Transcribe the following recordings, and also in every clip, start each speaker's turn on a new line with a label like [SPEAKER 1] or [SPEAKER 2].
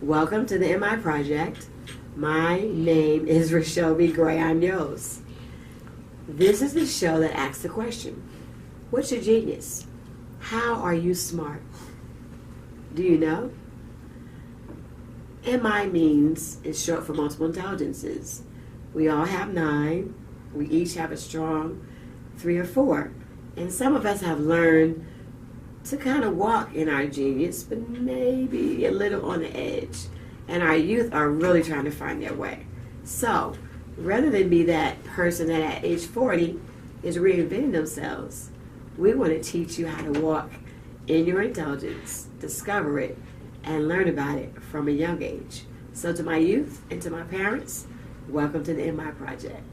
[SPEAKER 1] Welcome to the MI Project. My name is Rochelle B. Gray. I'm your host. This is the show that asks the question, what's your genius? How are you smart? Do you know? MI means, it's short for multiple intelligences. We all have 9. We each have a strong 3 or 4. And some of us have learned to kind of walk in our genius, but maybe a little on the edge. And our youth are really trying to find their way. So, rather than be that person that at age 40 is reinventing themselves, we want to teach you how to walk in your intelligence, discover it, and learn about it from a young age. So to my youth and to my parents, welcome to the MI Project.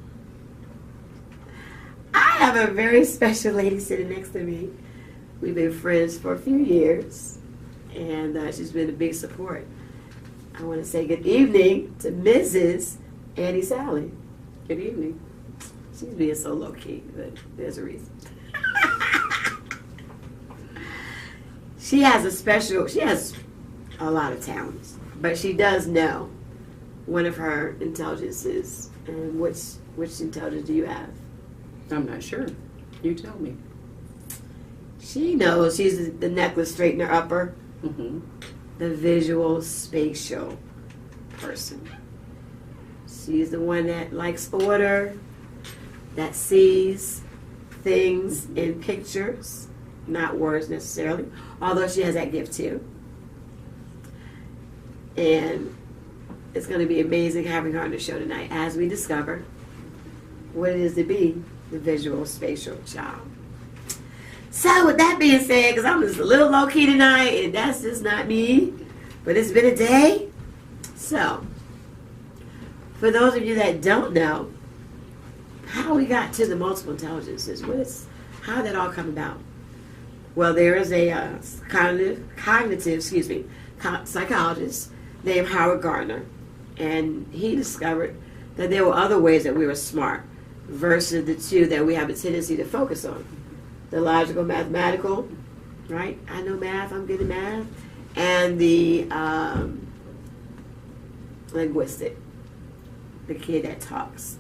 [SPEAKER 1] I have a very special lady sitting next to me. We've been friends for a few years, and she's been a big support. I want to say good evening to Mrs. Annie Salley. Good evening. She's being so low-key, but there's a reason. She has a lot of talents, but she does know one of her intelligences. And which intelligence do you have?
[SPEAKER 2] I'm not sure. You tell me.
[SPEAKER 1] She knows she's the necklace straightener upper,
[SPEAKER 2] Mm-hmm.
[SPEAKER 1] the visual spatial person. She's the one that likes order, that sees things in pictures, not words necessarily, although she has that gift too. And it's going to be amazing having her on the show tonight as we discover what it is to be the visual spatial child. So with that being said, because I'm just a little low-key tonight, and that's just not me, but it's been a day. So, for those of you that don't know how we got to the multiple intelligences, how did that all come about? Well, there is a cognitive psychologist named Howard Gardner, and he discovered that there were other ways that we were smart versus the two that we have a tendency to focus on. The logical, mathematical, right? I know math, I'm good at math. And the linguistic, the kid that talks.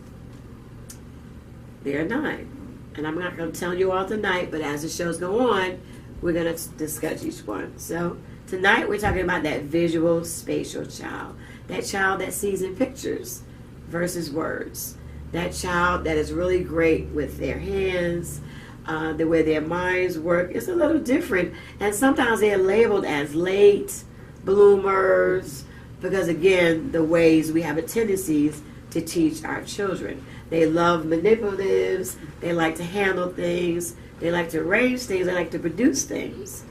[SPEAKER 1] There are 9. And I'm not going to tell you all tonight, but as the shows go on, we're going to discuss each one. So tonight we're talking about that visual spatial child. That child that sees in pictures versus words. That child that is really great with their hands. The way their minds work is a little different, and sometimes they're labeled as late bloomers because, again, the ways we have a tendencies to teach our children. They love manipulatives, they like to handle things, they like to arrange things, they like to produce things.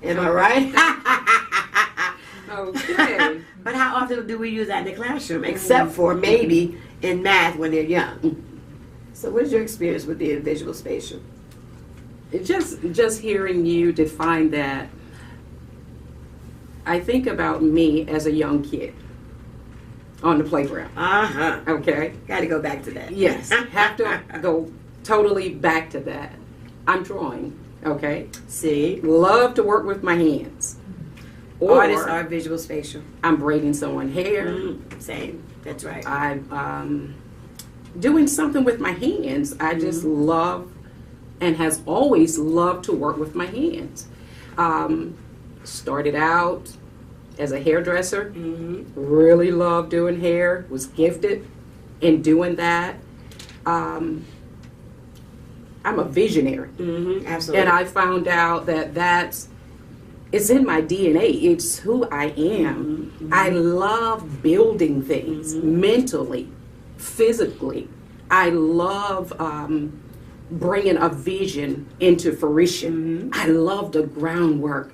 [SPEAKER 1] Am I right?
[SPEAKER 2] Okay.
[SPEAKER 1] But how often do we use that in the classroom, except for maybe in math when they're young? So what is your experience with the visual spatial?
[SPEAKER 2] Just hearing you define that, I think about me as a young kid on the playground.
[SPEAKER 1] Uh-huh.
[SPEAKER 2] Okay?
[SPEAKER 1] Got to go back to that.
[SPEAKER 2] Yes. Have to go totally back to that. I'm drawing. Okay?
[SPEAKER 1] See?
[SPEAKER 2] Love to work with my hands.
[SPEAKER 1] Artists are visual spatial.
[SPEAKER 2] I'm braiding someone's hair.
[SPEAKER 1] Same. That's right.
[SPEAKER 2] I'm doing something with my hands. I just love and has always loved to work with my hands. Started out as a hairdresser. Really loved doing hair. Was gifted in doing that. I'm a visionary.
[SPEAKER 1] Absolutely.
[SPEAKER 2] And I found out that it's in my DNA. It's who I am. I love building things mentally, physically. I love bringing a vision into fruition. I love the groundwork.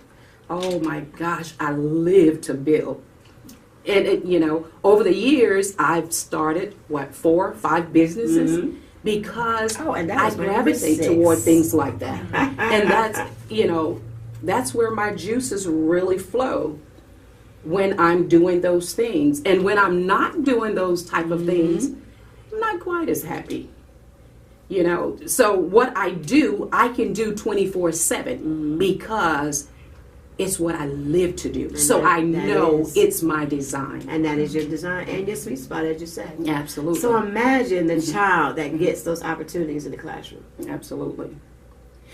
[SPEAKER 2] Oh my gosh, I live to build. And over the years, I've started 4 or 5 businesses because I gravitate toward things like that. And that's where my juices really flow, when I'm doing those things. And when I'm not doing those type of things, I'm not quite as happy. So what I do, I can do 24/7 because It's what I live to do.
[SPEAKER 1] And
[SPEAKER 2] so I
[SPEAKER 1] that
[SPEAKER 2] know
[SPEAKER 1] is-
[SPEAKER 2] it's my design.
[SPEAKER 1] And that is your design and your sweet spot, as you said.
[SPEAKER 2] Absolutely.
[SPEAKER 1] So imagine the child that gets those opportunities in the classroom.
[SPEAKER 2] Absolutely.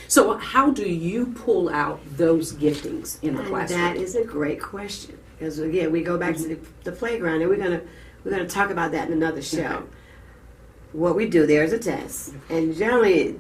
[SPEAKER 2] So how do you pull out those giftings in the
[SPEAKER 1] And
[SPEAKER 2] classroom?
[SPEAKER 1] that is a great question. Because again, we go back to the playground, and we're gonna talk about that in another show.
[SPEAKER 2] Okay.
[SPEAKER 1] What we do, there's a test, and generally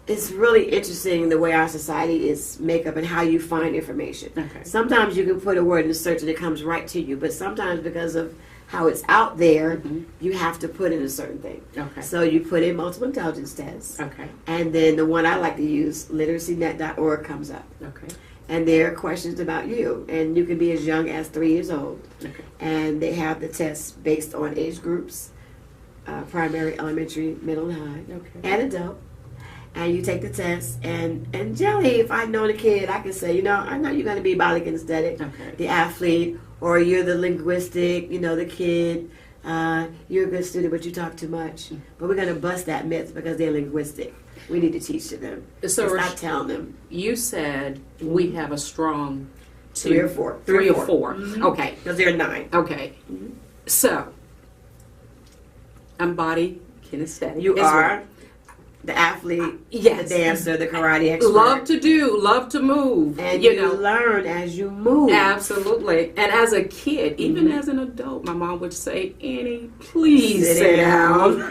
[SPEAKER 1] it's really interesting the way our society is make up and how you find information.
[SPEAKER 2] Okay.
[SPEAKER 1] Sometimes you can put a word in search and it comes right to you, but sometimes because of how it's out there, you have to put in a certain thing.
[SPEAKER 2] Okay.
[SPEAKER 1] So you put in multiple intelligence tests,
[SPEAKER 2] Okay.
[SPEAKER 1] and then the one I like to use, literacynet.org, comes up.
[SPEAKER 2] Okay.
[SPEAKER 1] And there are questions about you, and you can be as young as 3 years old.
[SPEAKER 2] Okay.
[SPEAKER 1] And they have the tests based on age groups, primary, elementary, middle, and high,
[SPEAKER 2] Okay.
[SPEAKER 1] and adult. And you take the test, and generally, if I know the kid, I can say, I know you're going to be body kinesthetic,
[SPEAKER 2] Okay.
[SPEAKER 1] the athlete, or you're the linguistic, the kid. You're a good student, but you talk too much. But we're going to bust that myth because they're linguistic. We need to teach to them.
[SPEAKER 2] So
[SPEAKER 1] It's not telling them.
[SPEAKER 2] You said we have a strong
[SPEAKER 1] 3 or 4.
[SPEAKER 2] Three or four.
[SPEAKER 1] Mhm.
[SPEAKER 2] Okay.
[SPEAKER 1] Because they're 9.
[SPEAKER 2] Okay. So I'm body kinesthetic.
[SPEAKER 1] You
[SPEAKER 2] as
[SPEAKER 1] are
[SPEAKER 2] well.
[SPEAKER 1] the athlete,
[SPEAKER 2] Yes.
[SPEAKER 1] the dancer, the karate expert.
[SPEAKER 2] Love to do, love to move.
[SPEAKER 1] And
[SPEAKER 2] you
[SPEAKER 1] you
[SPEAKER 2] know.
[SPEAKER 1] learn as you move.
[SPEAKER 2] Absolutely. And as a kid, even as an adult, my mom would say, Annie, please sit down.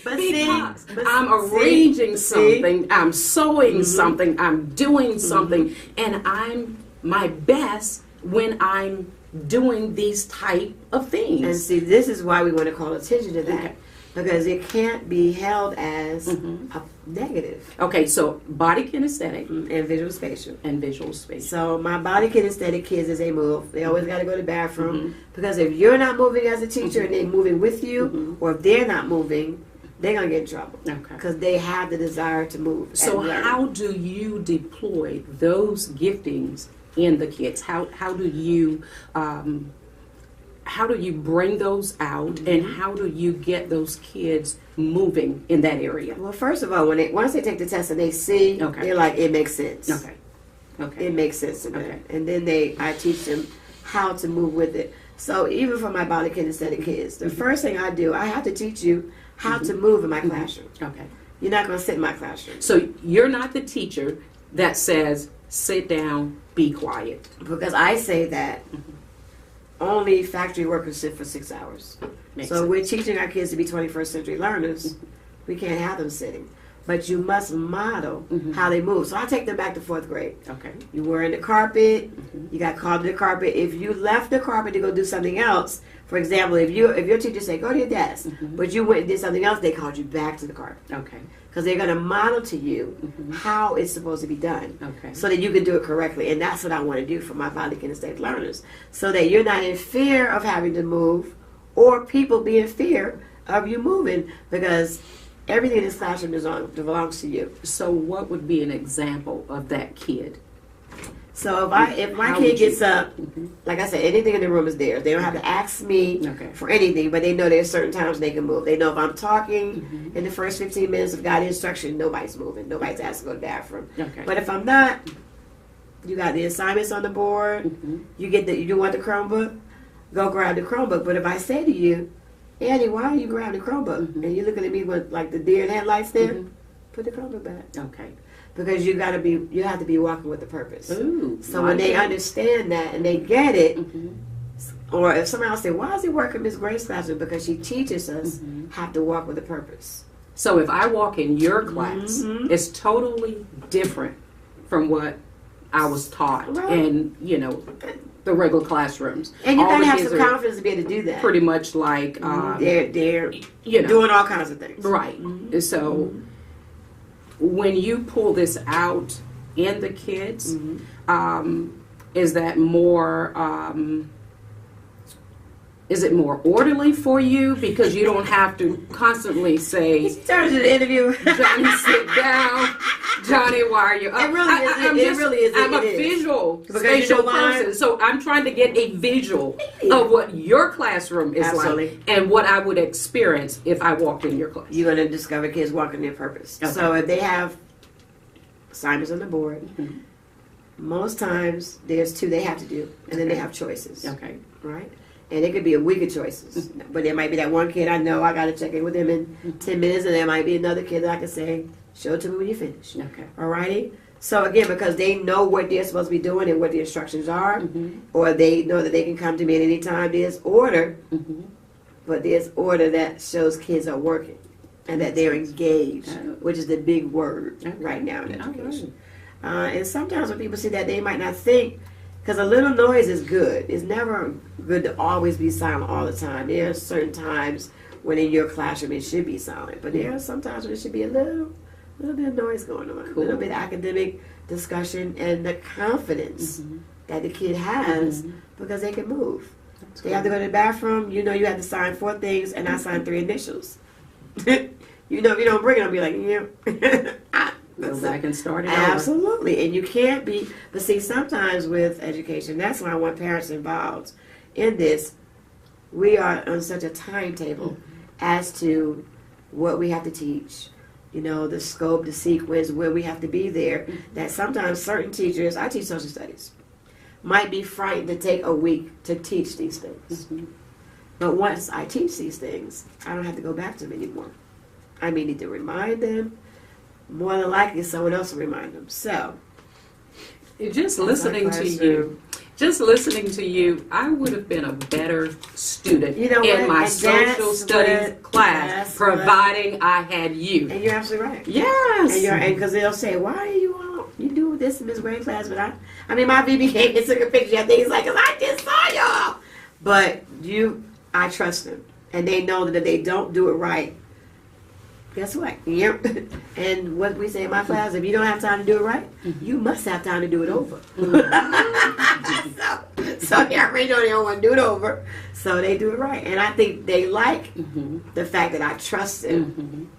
[SPEAKER 1] But
[SPEAKER 2] Because
[SPEAKER 1] see, but
[SPEAKER 2] I'm
[SPEAKER 1] see,
[SPEAKER 2] arranging
[SPEAKER 1] see?
[SPEAKER 2] something, I'm sewing something, I'm doing something, and I'm my best when I'm doing these type of things.
[SPEAKER 1] And see, this is why we want to call attention to that.
[SPEAKER 2] Okay.
[SPEAKER 1] Because it can't be held as a negative.
[SPEAKER 2] Okay, so body kinesthetic
[SPEAKER 1] And visual spatial.
[SPEAKER 2] and visual space.
[SPEAKER 1] So my body kinesthetic kids, as they move, they always got to go to the bathroom. Because if you're not moving as a teacher and they're moving with you, or if they're not moving, they're going to get in trouble.
[SPEAKER 2] Okay.
[SPEAKER 1] Because they have the desire to move.
[SPEAKER 2] So
[SPEAKER 1] and learn.
[SPEAKER 2] how do you deploy those giftings in the kids? How do you bring those out, and how do you get those kids moving in that area?
[SPEAKER 1] Well, first of all, once they take the test and they see,
[SPEAKER 2] Okay.
[SPEAKER 1] they're like, it makes sense.
[SPEAKER 2] Okay. Okay.
[SPEAKER 1] It makes sense to them.
[SPEAKER 2] Okay.
[SPEAKER 1] And then I teach them how to move with it. So even for my body kinesthetic kids, the first thing I do, I have to teach you how to move in my classroom.
[SPEAKER 2] Okay.
[SPEAKER 1] You're not going to sit in my classroom.
[SPEAKER 2] So you're not the teacher that says, sit down, be quiet.
[SPEAKER 1] Because I say that only factory workers sit for 6 hours.
[SPEAKER 2] Makes
[SPEAKER 1] So
[SPEAKER 2] sense.
[SPEAKER 1] we're teaching our kids to be 21st century learners. We can't have them sitting. But you must model how they move. So I take them back to 4th grade.
[SPEAKER 2] Okay.
[SPEAKER 1] You were in the carpet. You got called to the carpet. If you left the carpet to go do something else, for example, if your teacher said go to your desk, but you went and did something else, they called you back to the carpet
[SPEAKER 2] Okay.
[SPEAKER 1] because they're going to model to you how it's supposed to be done,
[SPEAKER 2] Okay.
[SPEAKER 1] so that you can do it correctly. And that's what I want to do for my body kinesthetic learners, so that you're not in fear of having to move, or people be in fear of you moving, because everything in this classroom belongs to you.
[SPEAKER 2] So what would be an example of that kid?
[SPEAKER 1] So if my
[SPEAKER 2] How
[SPEAKER 1] kid
[SPEAKER 2] would you-
[SPEAKER 1] gets up, like I said, anything in the room is theirs. They don't have to ask me
[SPEAKER 2] Okay.
[SPEAKER 1] for anything, but they know there's certain times they can move. They know if I'm talking in the first 15 minutes of guided instruction, nobody's moving. Nobody's asked to go to the bathroom.
[SPEAKER 2] Okay.
[SPEAKER 1] But if I'm not, you got the assignments on the board. You want the Chromebook? Go grab the Chromebook. But if I say to you, Annie, why are you grabbing the Chromebook? And you're looking at me with like the deer in headlights there, put the Chromebook back.
[SPEAKER 2] Okay.
[SPEAKER 1] Because you have to be walking with a purpose.
[SPEAKER 2] Ooh.
[SPEAKER 1] So when they
[SPEAKER 2] my
[SPEAKER 1] understand that and they get it, or if someone else say, why is it working Miss Grace's classroom? Because she teaches us how to walk with a purpose.
[SPEAKER 2] So if I walk in your class, it's totally different from what I was taught
[SPEAKER 1] Right.
[SPEAKER 2] in, the regular classrooms.
[SPEAKER 1] And you
[SPEAKER 2] All
[SPEAKER 1] got to
[SPEAKER 2] the
[SPEAKER 1] have
[SPEAKER 2] kids
[SPEAKER 1] some
[SPEAKER 2] are
[SPEAKER 1] confidence to be able to do that.
[SPEAKER 2] pretty much like,
[SPEAKER 1] They're
[SPEAKER 2] you know,
[SPEAKER 1] doing all kinds of things.
[SPEAKER 2] right. So when you pull this out in the kids, is that more? Is it more orderly for you because you don't have to constantly say,
[SPEAKER 1] She turns to the interview.
[SPEAKER 2] Johnny, sit down. Johnny, why are you up?
[SPEAKER 1] It really is.
[SPEAKER 2] I'm
[SPEAKER 1] It really is.
[SPEAKER 2] I'm
[SPEAKER 1] It
[SPEAKER 2] a
[SPEAKER 1] is.
[SPEAKER 2] visual,
[SPEAKER 1] Because
[SPEAKER 2] spatial
[SPEAKER 1] you know why?
[SPEAKER 2] person. So I'm trying to get a visual of what your classroom is
[SPEAKER 1] Absolutely.
[SPEAKER 2] like and what I would experience if I walked in your class.
[SPEAKER 1] You're going to discover kids walking their purpose.
[SPEAKER 2] Okay.
[SPEAKER 1] So if they have assignments on the board, Most times there's two they have to do, and then they have choices.
[SPEAKER 2] Okay.
[SPEAKER 1] Right? And it could be a week of choices. But there might be that one kid I know I got to check in with him in 10 minutes, and there might be another kid that I can say, show it to me when you finish.
[SPEAKER 2] Okay.
[SPEAKER 1] Alrighty? So again, because they know what they're supposed to be doing and what the instructions are, or they know that they can come to me at any time, there's order, but there's order that shows kids are working and that they're engaged, which is the big word right now in education. And sometimes when people see that, they might not think, because a little noise is good. It's never good to always be silent all the time. There are certain times when in your classroom it should be silent, but there are sometimes when it should be a little bit of noise going on, a little bit of academic discussion, and the confidence that the kid has because they can move. They have to go to the bathroom. You know, you have to sign 4 things, and I sign 3 initials. You know, if you don't bring it, I'll be like,
[SPEAKER 2] Go back and start it
[SPEAKER 1] Absolutely. And you can't be, but see, sometimes with education, that's why I want parents involved in this. We are on such a timetable as to what we have to teach, you know, the scope, the sequence, where we have to be there, that sometimes certain teachers, I teach social studies, might be frightened to take a week to teach these things. But once I teach these things, I don't have to go back to them anymore. I may need to remind them. More than likely, someone else will remind them. So,
[SPEAKER 2] just listening to you, I would have been a better student in my social studies class, providing I had you.
[SPEAKER 1] And you're absolutely right.
[SPEAKER 2] Yes.
[SPEAKER 1] And because they'll say, "Why are you do this in Miss Green class?" But I mean, my VB came and took a picture of things like, "Cause I just saw y'all." But I trust them, and they know that if they don't do it right, guess what? Yep. And what we say in my class, if you don't have time to do it right, you must have time to do it over. So they already know they don't want to do it over, so they do it right. And I think they like the fact that I trust them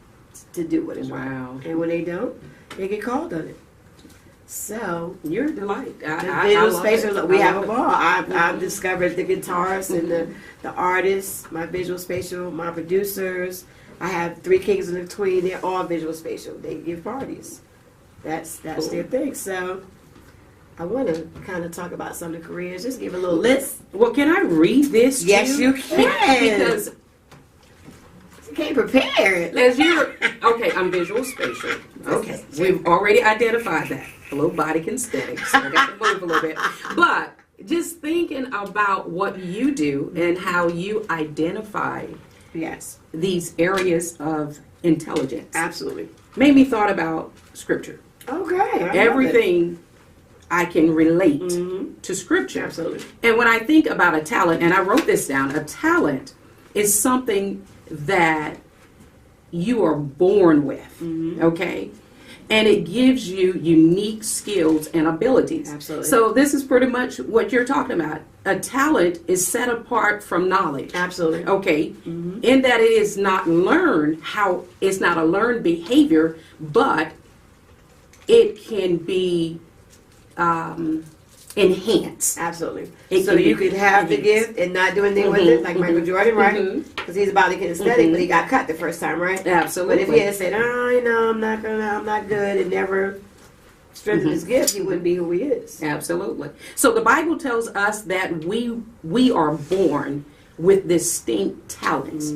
[SPEAKER 1] to do what is right. And when they don't, they get called on it. So
[SPEAKER 2] you're a delight.
[SPEAKER 1] The visual spatial, we have a ball. I've discovered the guitarists and the artists, my visual spatial, my producers. I have 3 kings in between. They're all visual spatial. They give parties. That's cool. Their thing. So I want to kind of talk about some of the careers. Just give a little list.
[SPEAKER 2] Well, can I read this?
[SPEAKER 1] Yes, you can.
[SPEAKER 2] Because
[SPEAKER 1] you came prepared.
[SPEAKER 2] As you're I'm visual spatial. Okay, we've already identified that. A little body kinesthetic, so I got to move a little bit. But just thinking about what you do and how you identify these areas of intelligence.
[SPEAKER 1] Absolutely.
[SPEAKER 2] Made me thought about scripture.
[SPEAKER 1] Okay.
[SPEAKER 2] Everything I can relate to scripture.
[SPEAKER 1] Absolutely.
[SPEAKER 2] And when I think about a talent, and I wrote this down, a talent is something that you are born with, okay? And it gives you unique skills and abilities.
[SPEAKER 1] Absolutely.
[SPEAKER 2] So this is pretty much what you're talking about. A talent is set apart from knowledge.
[SPEAKER 1] Absolutely.
[SPEAKER 2] Okay. In that it is not learned, it's not a learned behavior, but it can be enhanced.
[SPEAKER 1] Absolutely. So you could have the gift and not do anything with it, like Michael Jordan, right? Because he's about to get aesthetic, but he got cut the first time, right?
[SPEAKER 2] Absolutely.
[SPEAKER 1] But if he had said, I'm not good, and never strengthened his gift, he wouldn't be who he is.
[SPEAKER 2] Absolutely. So the Bible tells us that we are born with distinct talents.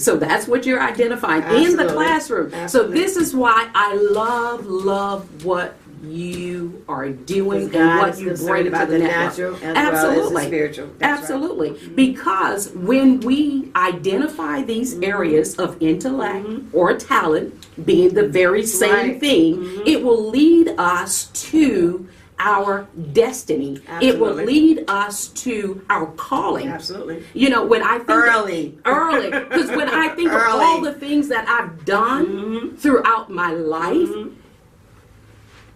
[SPEAKER 2] So that's what you're identifying in the classroom.
[SPEAKER 1] Absolutely.
[SPEAKER 2] So this is why I love what you are doing and what you bring to the
[SPEAKER 1] natural
[SPEAKER 2] network.
[SPEAKER 1] as well as the spiritual.
[SPEAKER 2] Absolutely. Because when we identify these areas of intellect or talent, being the very same thing, it will lead us to our destiny.
[SPEAKER 1] Absolutely.
[SPEAKER 2] It will lead us to our calling.
[SPEAKER 1] Absolutely.
[SPEAKER 2] You know, when I think
[SPEAKER 1] early,
[SPEAKER 2] because when I think of all the things that I've done throughout my life,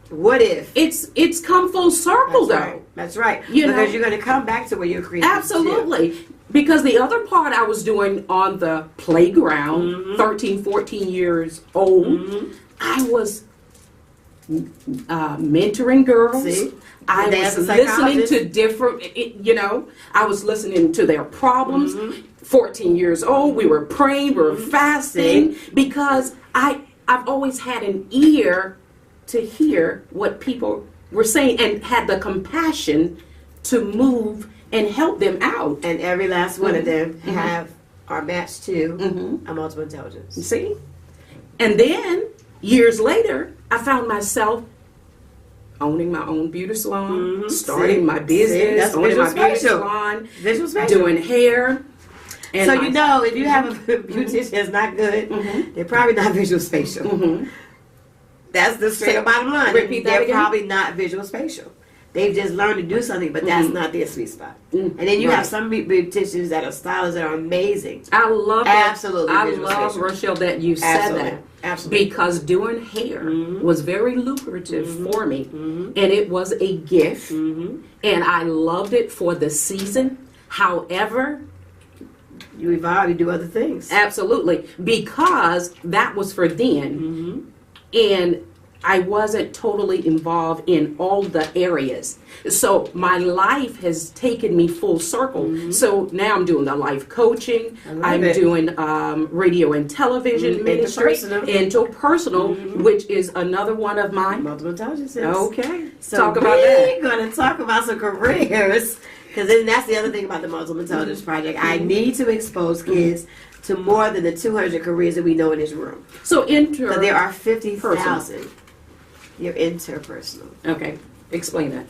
[SPEAKER 1] what if
[SPEAKER 2] it's come full circle?
[SPEAKER 1] That's right.
[SPEAKER 2] You know,
[SPEAKER 1] because you're going to come back to where you're created.
[SPEAKER 2] Absolutely. Because the other part I was doing on the playground, 13, 14 years old, I was mentoring girls.
[SPEAKER 1] See?
[SPEAKER 2] I was listening to different, I was listening to their problems. 14 years old, we were praying, we were fasting, because I've always had an ear to hear what people were saying and had the compassion to move and help them out.
[SPEAKER 1] And every last one of them are matched to a multiple
[SPEAKER 2] You
[SPEAKER 1] intelligence.
[SPEAKER 2] see? And then, years later, I found myself owning my own beauty salon, starting my business,
[SPEAKER 1] That's
[SPEAKER 2] owning my beauty
[SPEAKER 1] spatial.
[SPEAKER 2] salon,
[SPEAKER 1] Visual spatial.
[SPEAKER 2] doing hair. And
[SPEAKER 1] So you know, if you have a beautician that's not good, they're probably not visual spatial. That's the straight up bottom line.
[SPEAKER 2] Repeat that
[SPEAKER 1] They're
[SPEAKER 2] again.
[SPEAKER 1] probably not visual spatial. They've just learned to do something, but that's not their sweet spot. And then you have some beauticians that are stylists that are amazing.
[SPEAKER 2] I love
[SPEAKER 1] Absolutely
[SPEAKER 2] I
[SPEAKER 1] visual
[SPEAKER 2] love,
[SPEAKER 1] spatial.
[SPEAKER 2] Rochelle, that you said
[SPEAKER 1] Absolutely.
[SPEAKER 2] that.
[SPEAKER 1] Absolutely.
[SPEAKER 2] Because doing hair was very lucrative for me. And it was a gift. And I loved it for the season. However,
[SPEAKER 1] You evolve, you do other things.
[SPEAKER 2] absolutely, because that was for then. And I wasn't totally involved in all the areas. So my life has taken me full circle. So now I'm doing the life coaching. I'm
[SPEAKER 1] it.
[SPEAKER 2] doing radio and television ministry. Interpersonal, which is another one of my.
[SPEAKER 1] Multiple intelligences.
[SPEAKER 2] Okay.
[SPEAKER 1] So
[SPEAKER 2] Talk about that.
[SPEAKER 1] we're going to talk about some careers. Because then that's the other thing about the Multiple Intelligence Project. I need to expose kids to more than the 200 careers that we know in this room.
[SPEAKER 2] So
[SPEAKER 1] So there are 50,000. You're interpersonal.
[SPEAKER 2] Okay. Explain that.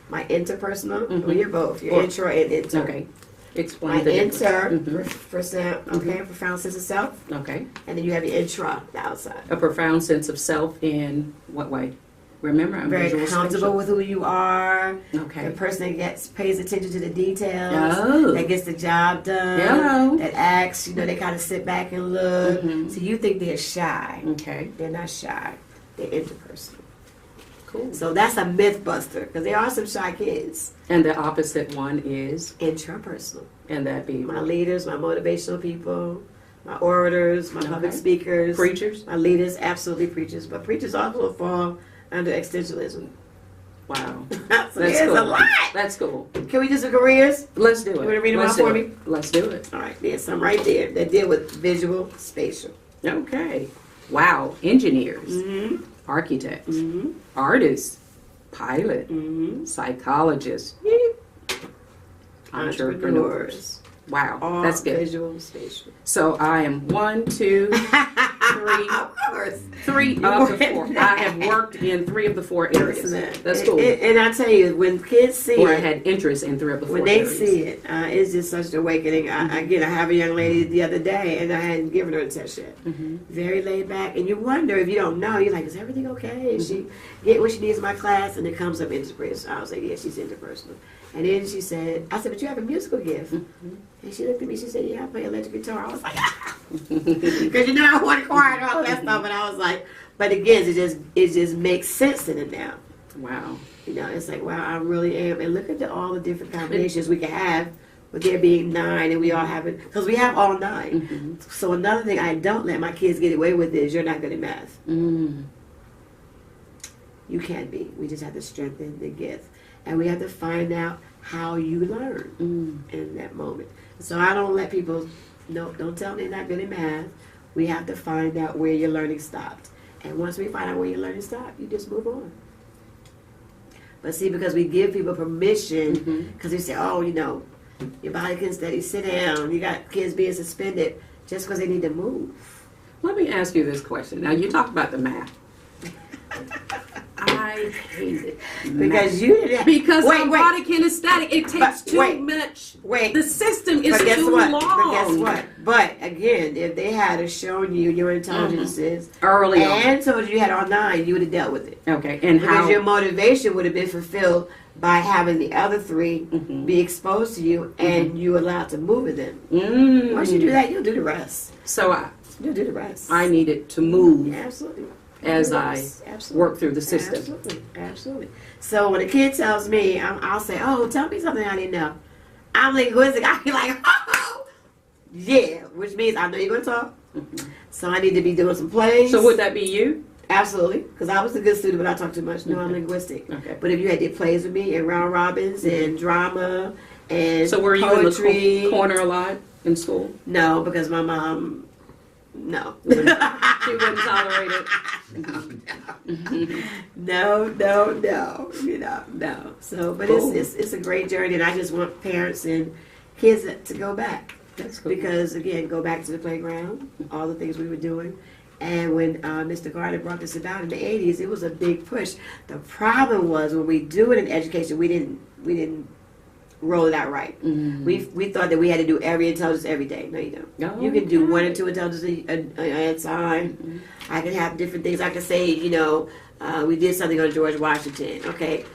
[SPEAKER 1] My interpersonal, well, you're both. You're intro and inter.
[SPEAKER 2] Okay. Explain
[SPEAKER 1] My
[SPEAKER 2] the difference.
[SPEAKER 1] inter, profound sense of self.
[SPEAKER 2] Okay.
[SPEAKER 1] And then you have your intra, the outside.
[SPEAKER 2] A profound sense of self in what way? Remember, I'm
[SPEAKER 1] Very
[SPEAKER 2] visual
[SPEAKER 1] comfortable
[SPEAKER 2] spatial.
[SPEAKER 1] with who you are.
[SPEAKER 2] Okay.
[SPEAKER 1] The person that pays attention to the details.
[SPEAKER 2] Oh.
[SPEAKER 1] That gets the job done.
[SPEAKER 2] Hello.
[SPEAKER 1] That acts, they kind of sit back and look.
[SPEAKER 2] Mhm.
[SPEAKER 1] So you think they're shy.
[SPEAKER 2] Okay.
[SPEAKER 1] They're not shy. They're interpersonal.
[SPEAKER 2] Cool.
[SPEAKER 1] So that's a myth buster because there are some shy kids.
[SPEAKER 2] And the opposite one is,
[SPEAKER 1] Intrapersonal.
[SPEAKER 2] and that be
[SPEAKER 1] My leaders, my motivational people, my orators, my public
[SPEAKER 2] Okay.
[SPEAKER 1] speakers.
[SPEAKER 2] preachers.
[SPEAKER 1] My leaders, absolutely preachers. But preachers also fall under existentialism.
[SPEAKER 2] Wow.
[SPEAKER 1] So
[SPEAKER 2] That's
[SPEAKER 1] there's
[SPEAKER 2] cool.
[SPEAKER 1] a lot.
[SPEAKER 2] That's cool.
[SPEAKER 1] Can we do some careers?
[SPEAKER 2] Let's do it.
[SPEAKER 1] You wanna read them
[SPEAKER 2] Let's
[SPEAKER 1] out
[SPEAKER 2] do
[SPEAKER 1] for
[SPEAKER 2] it.
[SPEAKER 1] me?
[SPEAKER 2] Let's do it.
[SPEAKER 1] All right, there's some right there that deal with visual spatial.
[SPEAKER 2] Okay. Wow. Engineers,
[SPEAKER 1] Mm-hmm.
[SPEAKER 2] architects,
[SPEAKER 1] Mm-hmm.
[SPEAKER 2] artists, pilot,
[SPEAKER 1] Mm-hmm.
[SPEAKER 2] psychologists, entrepreneurs.
[SPEAKER 1] Entrepreneurs.
[SPEAKER 2] Wow.
[SPEAKER 1] All
[SPEAKER 2] That's good.
[SPEAKER 1] visual spatial.
[SPEAKER 2] So I am 1, 2,
[SPEAKER 1] Of course.
[SPEAKER 2] 3
[SPEAKER 1] You
[SPEAKER 2] of the
[SPEAKER 1] work
[SPEAKER 2] 4.
[SPEAKER 1] in
[SPEAKER 2] I have worked in 3 of the 4 areas.
[SPEAKER 1] Listen,
[SPEAKER 2] That's cool.
[SPEAKER 1] And I tell you, when kids see
[SPEAKER 2] Or I
[SPEAKER 1] it,
[SPEAKER 2] had interest in 3 of the 4
[SPEAKER 1] when they
[SPEAKER 2] areas.
[SPEAKER 1] see it, it's just such an awakening. Again, I have a young lady the other day, and I hadn't given her a test yet. Very laid back, and you wonder if you don't know. You're like, is everything okay? Is she get what she needs in my class? And it comes up interpersonal. I was like, yeah, she's interpersonal. And then she said, I said, but you have a musical gift. And she looked at me. She said, yeah, I play electric guitar. I was like, because I want to choir and all that stuff. And I was like, but again, it just makes sense to them now.
[SPEAKER 2] Wow.
[SPEAKER 1] It's like, wow, I really am. And look at all the different combinations we can have with there being 9 and we all have it. Because we have all 9. So another thing I don't let my kids get away with is you're not good at math. You can be. We just have to strengthen the gift. And we have to find out how you learn in that moment. So I don't let people, no, don't tell me they're not good at math. We have to find out where your learning stopped. And once we find out where your learning stopped, you just move on. But see, because we give people permission, because we say, oh, your body can steady, sit down. You got kids being suspended just because they need to move.
[SPEAKER 2] Let me ask you this question. Now, you talked about the math. I hate it.
[SPEAKER 1] Because you didn't.
[SPEAKER 2] Because our body kinesthetic, it takes too much.
[SPEAKER 1] Wait.
[SPEAKER 2] The system is
[SPEAKER 1] But guess
[SPEAKER 2] too
[SPEAKER 1] what?
[SPEAKER 2] long.
[SPEAKER 1] But guess what? But again, if they had shown you your intelligences
[SPEAKER 2] early on,
[SPEAKER 1] and told you had all 9, you would have dealt with it.
[SPEAKER 2] Okay, and
[SPEAKER 1] Because
[SPEAKER 2] how
[SPEAKER 1] your motivation would have been fulfilled by having the other 3 be exposed to you and you allowed to move with them. Once you do that, you'll do the rest.
[SPEAKER 2] So
[SPEAKER 1] You'll do the rest.
[SPEAKER 2] I needed to move
[SPEAKER 1] Absolutely.
[SPEAKER 2] as I work through the system.
[SPEAKER 1] Absolutely, absolutely. So when a kid tells me, I'll say, "Oh, tell me something I didn't know." I'm linguistic. I'll be like, "Oh, yeah," which means I know you're going to talk. So I need to be doing some plays.
[SPEAKER 2] So would that be you?
[SPEAKER 1] Absolutely, because I was a good student, but I talk too much. No, I'm linguistic.
[SPEAKER 2] Okay.
[SPEAKER 1] But if you had did plays with me and round robins and drama and
[SPEAKER 2] So were you
[SPEAKER 1] poetry,
[SPEAKER 2] in the corner a lot in school?
[SPEAKER 1] No, because my mom No.
[SPEAKER 2] She wouldn't tolerate it.
[SPEAKER 1] No. No. So, but
[SPEAKER 2] Cool.
[SPEAKER 1] it's a great journey, and I just want parents and kids to go back.
[SPEAKER 2] That's cool.
[SPEAKER 1] Because, again, go back to the playground, all the things we were doing. And when Mr. Gardner brought this about in the 80s, it was a big push. The problem was when we do it in education, we didn't roll it out right.
[SPEAKER 2] Mm-hmm.
[SPEAKER 1] We thought that we had to do every intelligence every day. No, you don't.
[SPEAKER 2] Oh,
[SPEAKER 1] You can do
[SPEAKER 2] okay.
[SPEAKER 1] 1 or 2 intelligence at a time.
[SPEAKER 2] Mm-hmm.
[SPEAKER 1] I can have different things. I can say, we did something on George Washington. Okay,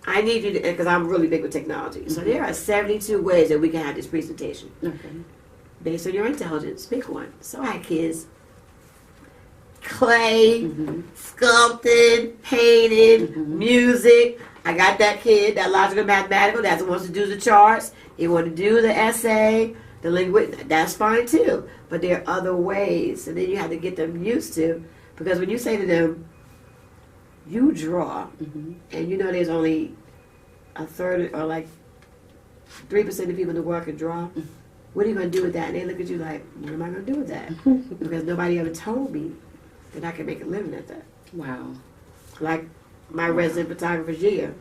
[SPEAKER 1] I need you to, because I'm really big with technology. So there are 72 ways that we can have this presentation.
[SPEAKER 2] Okay.
[SPEAKER 1] Based on your intelligence, pick one. So I had kids clay, sculpting, painting, music. I got that kid, that logical mathematical, that wants to do the charts. He want to do the essay, the linguistic. That's fine too. But there are other ways, and then you have to get them used to. Because when you say to them, you draw, and there's only a third or like 3% of people in the world can draw. What are you going to do with that? And they look at you like, what am I going to do with that? Because nobody ever told me that I can make a living at that.
[SPEAKER 2] Wow.
[SPEAKER 1] Like my resident photographer, Gia.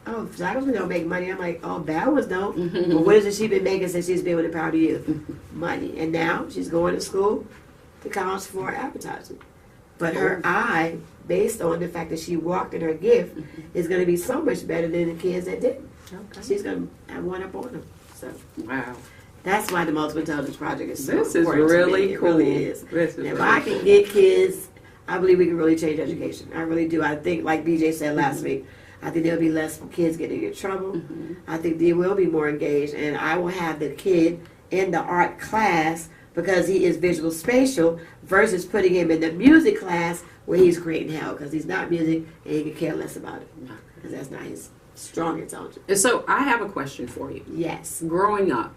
[SPEAKER 1] Oh, photographers don't make money. I'm like, oh, bad ones don't. But what has she been making since she's been with the Power to Youth? Money. And now she's going to school, to college for advertising. But her eye, based on the fact that she walked in her gift, is going to be so much better than the kids that didn't.
[SPEAKER 2] Okay.
[SPEAKER 1] She's going to have one up on them. So
[SPEAKER 2] Wow.
[SPEAKER 1] that's why the Multiple Intelligence Project is so
[SPEAKER 2] This is
[SPEAKER 1] important to
[SPEAKER 2] really
[SPEAKER 1] me. It
[SPEAKER 2] cool.
[SPEAKER 1] really is.
[SPEAKER 2] This is
[SPEAKER 1] And if
[SPEAKER 2] really
[SPEAKER 1] I can
[SPEAKER 2] cool.
[SPEAKER 1] get kids, I believe we can really change education. I really do. I think, like BJ said last week, I think there'll be less kids getting in trouble. I think they will be more engaged, and I will have the kid in the art class because he is visual spatial versus putting him in the music class where he's creating hell because he's not music and he can care less about it because that's not his strong intelligence.
[SPEAKER 2] And so I have a question for you.
[SPEAKER 1] Yes.
[SPEAKER 2] Growing up,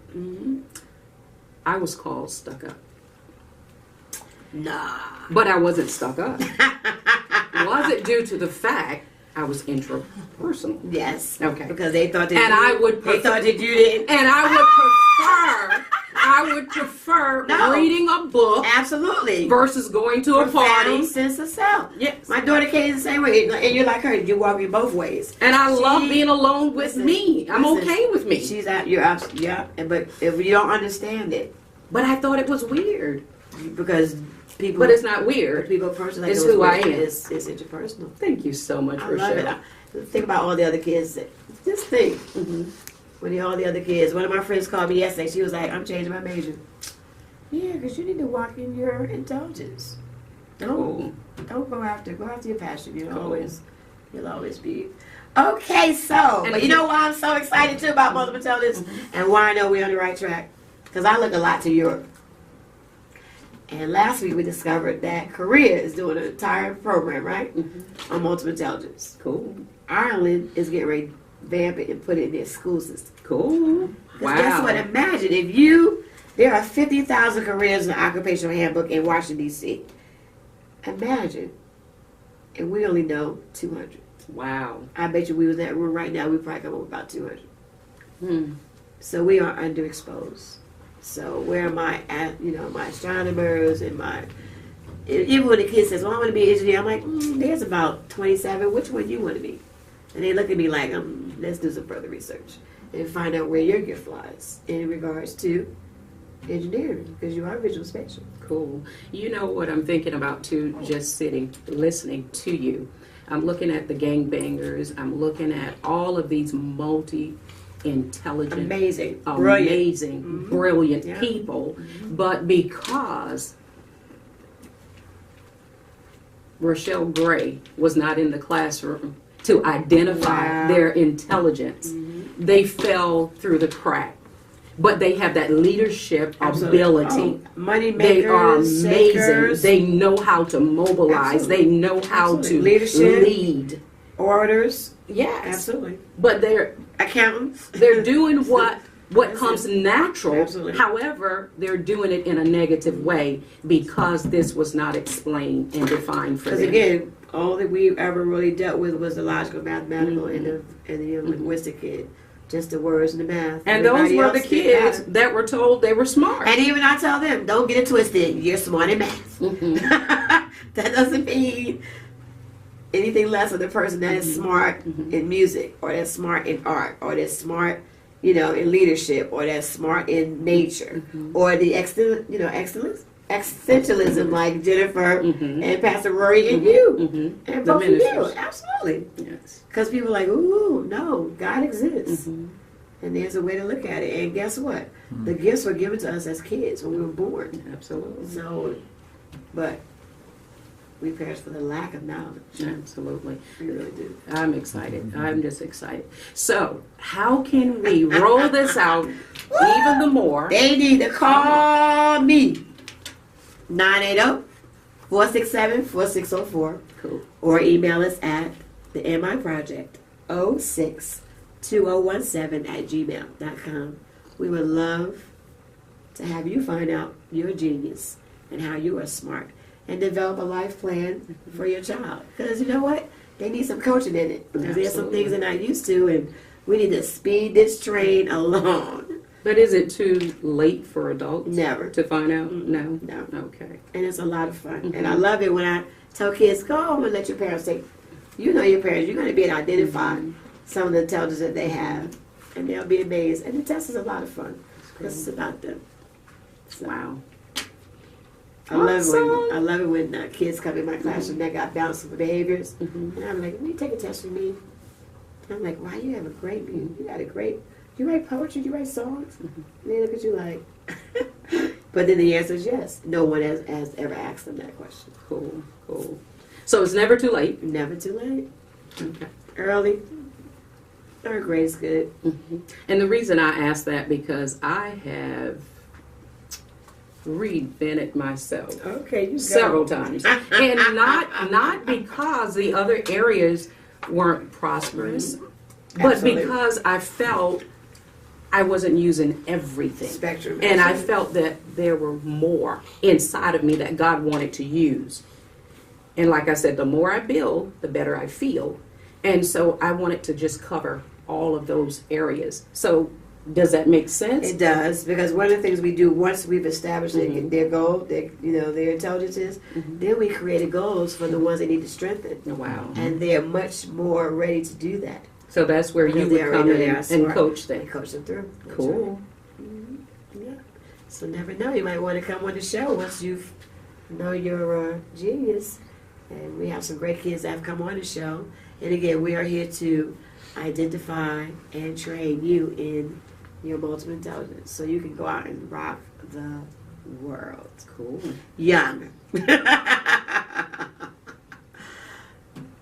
[SPEAKER 2] I was called stuck up.
[SPEAKER 1] Nah.
[SPEAKER 2] But I wasn't stuck up. Was it due to the fact I was intrapersonal?
[SPEAKER 1] Yes.
[SPEAKER 2] Okay.
[SPEAKER 1] Because they thought that
[SPEAKER 2] And I would
[SPEAKER 1] they thought that you didn't.
[SPEAKER 2] And I would prefer
[SPEAKER 1] No.
[SPEAKER 2] reading a book
[SPEAKER 1] Absolutely.
[SPEAKER 2] versus going to a
[SPEAKER 1] Profound
[SPEAKER 2] party.
[SPEAKER 1] sense of self.
[SPEAKER 2] Yes.
[SPEAKER 1] My daughter came the same way, and you're like her. You walk in both ways.
[SPEAKER 2] And I love
[SPEAKER 1] She-
[SPEAKER 2] being alone with
[SPEAKER 1] listen,
[SPEAKER 2] me. I'm
[SPEAKER 1] listen.
[SPEAKER 2] okay with me.
[SPEAKER 1] She's out. You're out. Yeah. But if you don't understand it,
[SPEAKER 2] But I thought it was weird.
[SPEAKER 1] because people.
[SPEAKER 2] But it's not weird.
[SPEAKER 1] people personally.
[SPEAKER 2] It's who I am.
[SPEAKER 1] It's interpersonal.
[SPEAKER 2] Thank you so much,
[SPEAKER 1] I love
[SPEAKER 2] Rochelle.
[SPEAKER 1] it. Think about all the other kids. Just think. When all the other kids. One of my friends called me yesterday. She was like, "I'm changing my major." Yeah, because you need to walk in your intelligence.
[SPEAKER 2] Cool.
[SPEAKER 1] Don't go after your passion. You'll
[SPEAKER 2] Cool.
[SPEAKER 1] always be. Okay, so
[SPEAKER 2] And
[SPEAKER 1] but you know why I'm so excited too about multiple intelligence and why I know we're on the right track? Because I look a lot to Europe. And last week we discovered that Korea is doing an entire program, right? On multiple intelligence.
[SPEAKER 2] Cool.
[SPEAKER 1] Ireland is getting ready to vamp it and put it in their school system.
[SPEAKER 2] Cool.
[SPEAKER 1] 'Cause
[SPEAKER 2] Wow.
[SPEAKER 1] guess what? Imagine if there are 50,000 careers in the occupational handbook in Washington, D.C. Imagine. And we only know 200.
[SPEAKER 2] Wow.
[SPEAKER 1] I bet you we was in that room right now, we probably come up with about 200.
[SPEAKER 2] Hmm.
[SPEAKER 1] So we are underexposed. So where are my astronomers and even when the kid says, well, I want to be an engineer, I'm like, there's about 27. Which one you want to be? And they look at me like, let's do some further research and find out where your gift lies in regards to engineering, because you are visual spatial.
[SPEAKER 2] Cool. You know what I'm thinking about too, just sitting, listening to you. I'm looking at the gangbangers. I'm looking at all of these multi-intelligent,
[SPEAKER 1] Amazing.
[SPEAKER 2] brilliant
[SPEAKER 1] Yeah.
[SPEAKER 2] people. But because Rochelle Gray was not in the classroom to identify
[SPEAKER 1] Wow.
[SPEAKER 2] their intelligence, they fell through the crack. But they have that leadership ability.
[SPEAKER 1] Money
[SPEAKER 2] They are
[SPEAKER 1] makers,
[SPEAKER 2] amazing.
[SPEAKER 1] shakers,
[SPEAKER 2] They know how to mobilize.
[SPEAKER 1] Absolutely.
[SPEAKER 2] They know how
[SPEAKER 1] Absolutely.
[SPEAKER 2] to
[SPEAKER 1] Leadership.
[SPEAKER 2] lead.
[SPEAKER 1] orators,
[SPEAKER 2] Yes.
[SPEAKER 1] absolutely.
[SPEAKER 2] But they're
[SPEAKER 1] Accountants.
[SPEAKER 2] doing what
[SPEAKER 1] That's
[SPEAKER 2] comes
[SPEAKER 1] it.
[SPEAKER 2] natural.
[SPEAKER 1] Absolutely.
[SPEAKER 2] However, they're doing it in a negative way because this was not explained and defined for
[SPEAKER 1] Because
[SPEAKER 2] them.
[SPEAKER 1] again, all that we ever really dealt with was the logical, mathematical, and the linguistic kid. just the words and the math.
[SPEAKER 2] And those
[SPEAKER 1] Everybody
[SPEAKER 2] were the
[SPEAKER 1] else did
[SPEAKER 2] kids
[SPEAKER 1] better.
[SPEAKER 2] that were told they were smart.
[SPEAKER 1] And even I tell them, don't get it twisted. You're smart in math. That doesn't mean anything less of the person that is smart in music, or that's smart in art, or that's smart, in leadership, or that's smart in nature, or the existentialism like Jennifer and Pastor Rory and you, and both of you. Absolutely.
[SPEAKER 2] Yes.
[SPEAKER 1] Because people are like, ooh, no, God exists. And there's a way to look at it. And guess what? The gifts were given to us as kids when we were born.
[SPEAKER 2] Absolutely.
[SPEAKER 1] So, but we perish for the lack of knowledge.
[SPEAKER 2] Absolutely.
[SPEAKER 1] We really do.
[SPEAKER 2] I'm excited. I'm just excited. So, how can we roll this out even the more?
[SPEAKER 1] They need to call me. 980-467-4604.
[SPEAKER 2] Cool.
[SPEAKER 1] Or email us at the MI Project 062017@gmail.com. We would love to have you find out your genius and how you are smart, and develop a life plan for your child. Because you know what? They need some coaching in it. Because there's some things they're not used to, and we need to speed this train along.
[SPEAKER 2] But is it too late for adults?
[SPEAKER 1] Never.
[SPEAKER 2] To find out? No.
[SPEAKER 1] No.
[SPEAKER 2] Okay.
[SPEAKER 1] And it's a lot of fun. And I love it when I tell kids, go home and let your parents take, your parents, you're going to be able to identify some of the intelligence that they have. And they'll be amazed. And the test is a lot of fun. Because it's about them. So,
[SPEAKER 2] Wow.
[SPEAKER 1] I love it when kids come in my classroom that got balanced behaviors. And I'm like, will you take a test with me? And I'm like, wow, you have a great, you got a great, you write poetry, you write songs? And they look at you like, but then the answer is yes. No one has ever asked them that question.
[SPEAKER 2] Cool. So it's never too late.
[SPEAKER 1] Never too late.
[SPEAKER 2] Okay.
[SPEAKER 1] Early. Third grade is good.
[SPEAKER 2] And the reason I ask that, because I have reinvented myself
[SPEAKER 1] Okay, you go.
[SPEAKER 2] several times, and not because the other areas weren't prosperous, but
[SPEAKER 1] Absolutely.
[SPEAKER 2] because I felt I wasn't using everything.
[SPEAKER 1] Spectrum.
[SPEAKER 2] And I
[SPEAKER 1] Absolutely.
[SPEAKER 2] felt that there were more inside of me that God wanted to use. And like I said, the more I build, the better I feel. And so I wanted to just cover all of those areas. So does that make sense?
[SPEAKER 1] It does, because one of the things we do once we've established their goal, their intelligences, then we created goals for the ones they need to strengthen.
[SPEAKER 2] Wow.
[SPEAKER 1] And they're much more ready to do that.
[SPEAKER 2] So that's where you
[SPEAKER 1] Because
[SPEAKER 2] would
[SPEAKER 1] they
[SPEAKER 2] come
[SPEAKER 1] already know
[SPEAKER 2] in
[SPEAKER 1] they are
[SPEAKER 2] and
[SPEAKER 1] smart.
[SPEAKER 2] coach
[SPEAKER 1] And
[SPEAKER 2] them.
[SPEAKER 1] coach them through. That's
[SPEAKER 2] Cool.
[SPEAKER 1] right. Yeah. So never know. You might want to come on the show once you know your genius. And we have some great kids that have come on the show. And again, we are here to identify and train you in your multiple intelligence, so you can go out and rock the world.
[SPEAKER 2] Cool.
[SPEAKER 1] Young.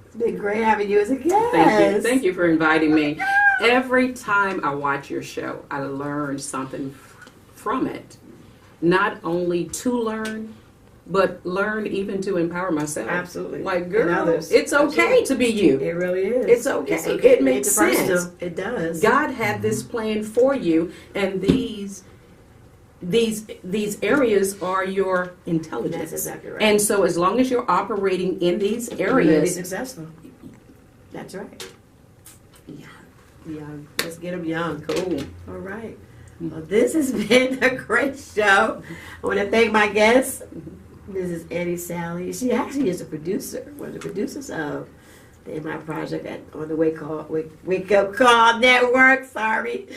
[SPEAKER 1] It's been great having you as a guest.
[SPEAKER 2] Thank you. Thank you for inviting me. Every time I watch your show, I learn something from it. Not only to learn, but learn even to empower myself.
[SPEAKER 1] Absolutely.
[SPEAKER 2] Like,
[SPEAKER 1] And
[SPEAKER 2] girl,
[SPEAKER 1] others.
[SPEAKER 2] it's okay to be you.
[SPEAKER 1] It really is.
[SPEAKER 2] It's okay. It makes
[SPEAKER 1] It's personal.
[SPEAKER 2] sense.
[SPEAKER 1] It does.
[SPEAKER 2] God had this plan for you, and these areas are your intelligence.
[SPEAKER 1] That's exactly right.
[SPEAKER 2] And so as long as you're operating in these
[SPEAKER 1] You're gonna be
[SPEAKER 2] areas,
[SPEAKER 1] successful. That's right. Young. Let's get them young.
[SPEAKER 2] cool.
[SPEAKER 1] All right. Well, this has been a great show. I want to thank my guest, Mrs. Annie Salley. She actually is a producer, one of the producers of the MI Project on the Wake Up Call Network. Sorry.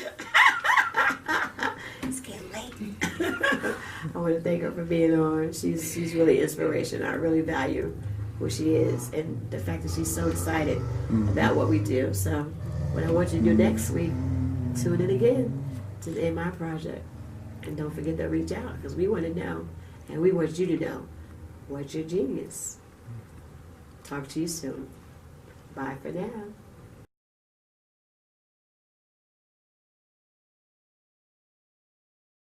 [SPEAKER 1] It's getting late. I want to thank her for being on. She's really inspiration. I really value who she is and the fact that she's so excited about what we do. So what I want you to do next week, tune in again to the MI Project. And don't forget to reach out, because we want to know, and we want you to know what's your genius. Talk to you soon. Bye for now.